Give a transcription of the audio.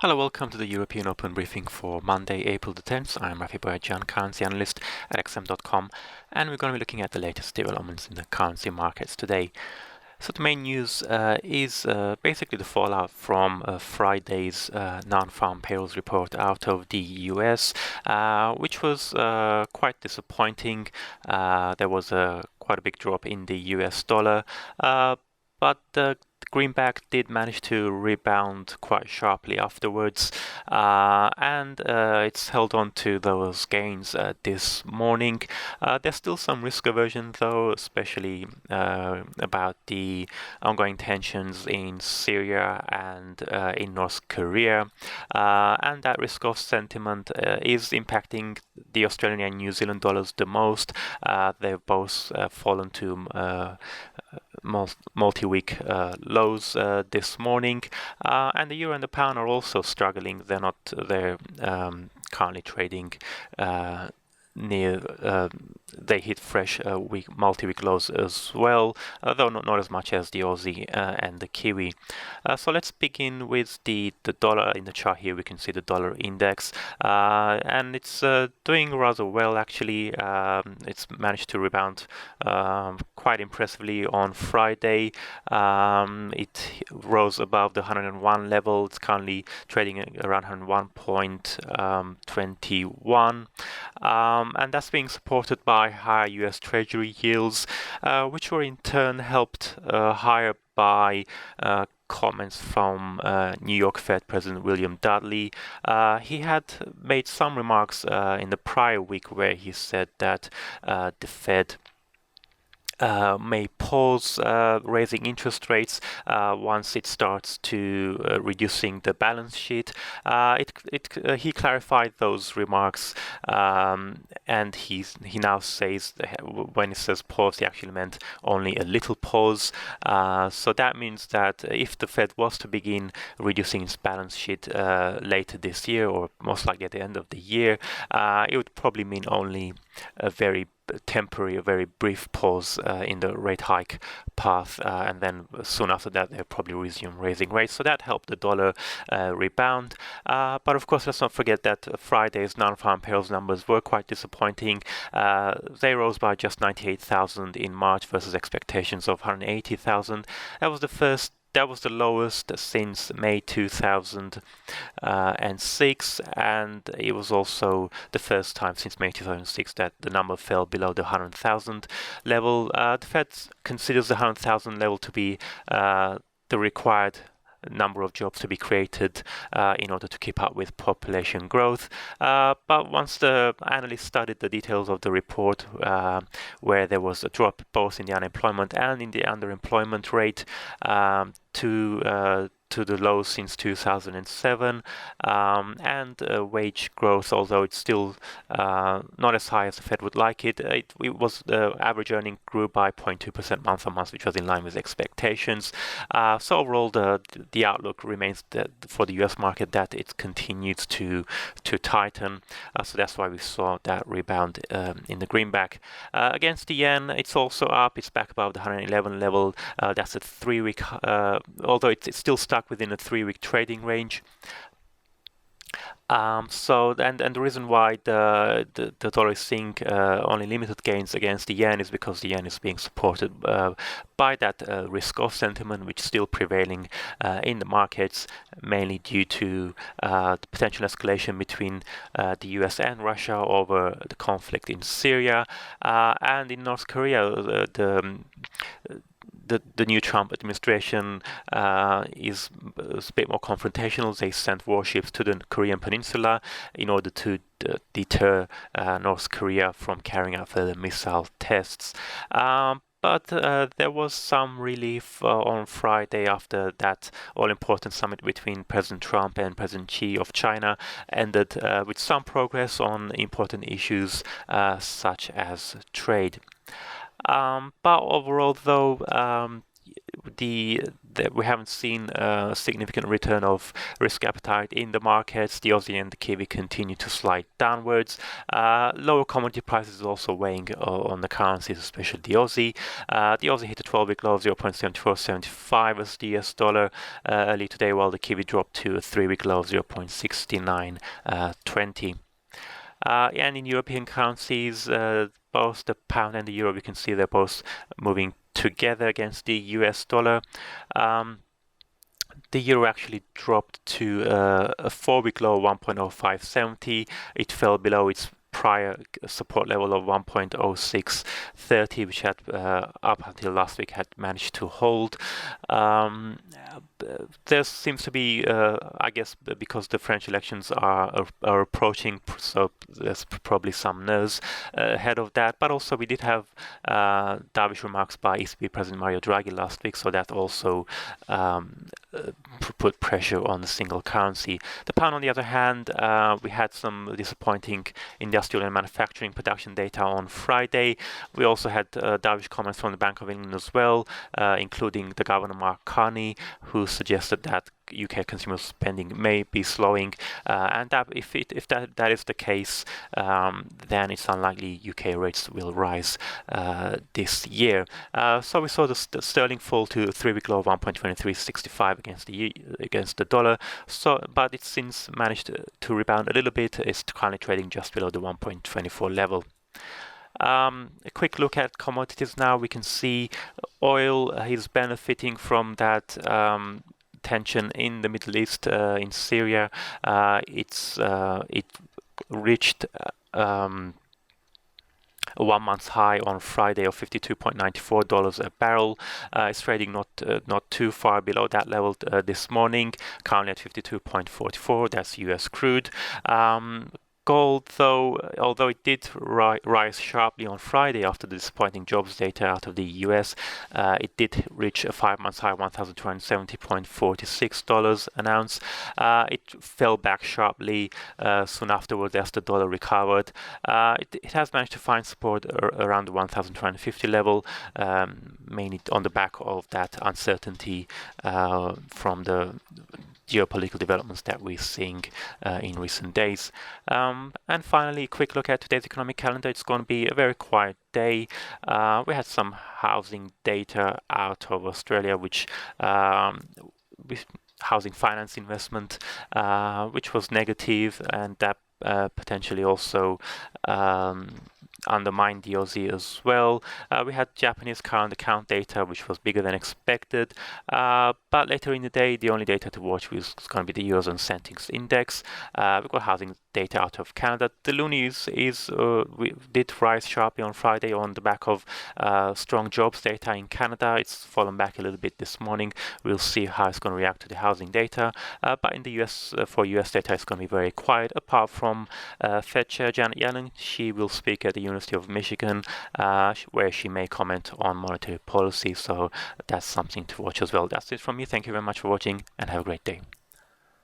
Hello, welcome to the European Open briefing for Monday, April the 10th. I'm Rafi Boyajian, currency analyst at xm.com, and we're going to be looking at the latest developments in the currency markets today. So the main news is basically the fallout from Friday's non-farm payrolls report out of the US, which was quite disappointing. There was quite a big drop in the US dollar, but the greenback did manage to rebound quite sharply afterwards, and it's held on to those gains this morning. There's still some risk aversion, though, especially about the ongoing tensions in Syria and in North Korea, and that risk-off sentiment is impacting the Australian and New Zealand dollars the most. They've both fallen to multi-week lows this morning, and the euro and the pound are also struggling. They're currently trading near they hit fresh multi-week lows as well, though not as much as the Aussie and the Kiwi. So let's begin with the dollar. In the chart here we can see the dollar index, and it's doing rather well actually. It's managed to rebound quite impressively on Friday. It rose above the 101 level. It's currently trading around 101.21, and that's being supported by higher US Treasury yields, which were in turn helped higher by comments from New York Fed President William Dudley. He had made some remarks in the prior week where he said that the Fed may pause raising interest rates once it starts to reducing the balance sheet. He clarified those remarks, and he now says that when he says pause, he actually meant only a little pause. So that means that if the Fed was to begin reducing its balance sheet later this year, or most likely at the end of the year, it would probably mean only a very temporary, a very brief pause in the rate hike path, and then soon after that they'll probably resume raising rates. So that helped the dollar rebound. But of course, let's not forget that Friday's non-farm payrolls numbers were quite disappointing. They rose by just 98,000 in March versus expectations of 180,000. That was the lowest since May 2006, and it was also the first time since May 2006 that the number fell below the 100,000 level. The Fed considers the 100,000 level to be the required number of jobs to be created in order to keep up with population growth. But once the analysts studied the details of the report, where there was a drop both in the unemployment and in the underemployment rate to the lows since 2007, and wage growth, although it's still not as high as the Fed would like it, the average earning grew by 0.2% month on month, which was in line with expectations. So overall, the outlook remains for the US market that it continues to tighten. So that's why we saw that rebound in the greenback. Against the yen, it's also up. It's back above the 111 level. That's a 3-week, although it's still stuck within a 3-week trading range. So the reason why the dollar is seeing only limited gains against the yen is because the yen is being supported by that risk-off sentiment, which is still prevailing in the markets, mainly due to the potential escalation between the US and Russia over the conflict in Syria, and in North Korea. The new Trump administration is a bit more confrontational. They sent warships to the Korean peninsula in order to deter North Korea from carrying out further missile tests. But there was some relief on Friday after that all-important summit between President Trump and President Xi of China ended with some progress on important issues such as trade. But overall, though, the we haven't seen a significant return of risk appetite in the markets. The Aussie and the Kiwi continue to slide downwards. Lower commodity prices also weighing on the currencies, especially the Aussie. The Aussie hit a 12-week low of 0.7475 as the US dollar early today, while the Kiwi dropped to a 3-week low of 0.6920. And in European currencies, both the pound and the euro, we can see they're both moving together against the US dollar. The euro actually dropped to a 4-week low of 1.0570. It fell below its prior support level of 1.0630, which had up until last week had managed to hold. There seems to be, I guess, because the French elections are approaching, so there's probably some nerves ahead of that. But also we did have dovish remarks by ECB President Mario Draghi last week, so that also put pressure on the single currency. The pound, on the other hand, we had some disappointing industrial and manufacturing production data on Friday. We also had dovish comments from the Bank of England as well, including the Governor Mark Carney, who suggested that UK consumer spending may be slowing, and that if that is the case, then it's unlikely UK rates will rise this year. So we saw the sterling fall to a 3-week low of 1.2365 against the dollar. So, but it's since managed to rebound a little bit. It's currently trading just below the 1.24 level. A quick look at commodities now. We can see oil is benefiting from that tension in the Middle East, in Syria. It reached a 1-month high on Friday of $52.94 a barrel. It's trading not too far below that level this morning, currently at 52.44. That's US crude. Gold, though, although it did rise sharply on Friday after the disappointing jobs data out of the US, it did reach a 5-month high, $1,270.46 an ounce. It fell back sharply soon afterwards as the dollar recovered. It has managed to find support around the 1,250 level, mainly on the back of that uncertainty from the geopolitical developments that we're seeing in recent days. And finally, a quick look at today's economic calendar. It's going to be a very quiet day. We had some housing data out of Australia, which housing finance investment, which was negative, and that potentially also undermined the Aussie as well. We had Japanese current account data, which was bigger than expected. But later in the day, the only data to watch was going to be the Eurozone Sentix Index. We've got housing data out of Canada. The loonie did rise sharply on Friday on the back of strong jobs data in Canada. It's fallen back a little bit this morning. We'll see how it's going to react to the housing data. But in the US, for US data, it's going to be very quiet, apart from Fed Chair Janet Yellen. She will speak at the University of Michigan, where she may comment on monetary policy. So that's something to watch as well. That's it from me. Thank you very much for watching, and have a great day.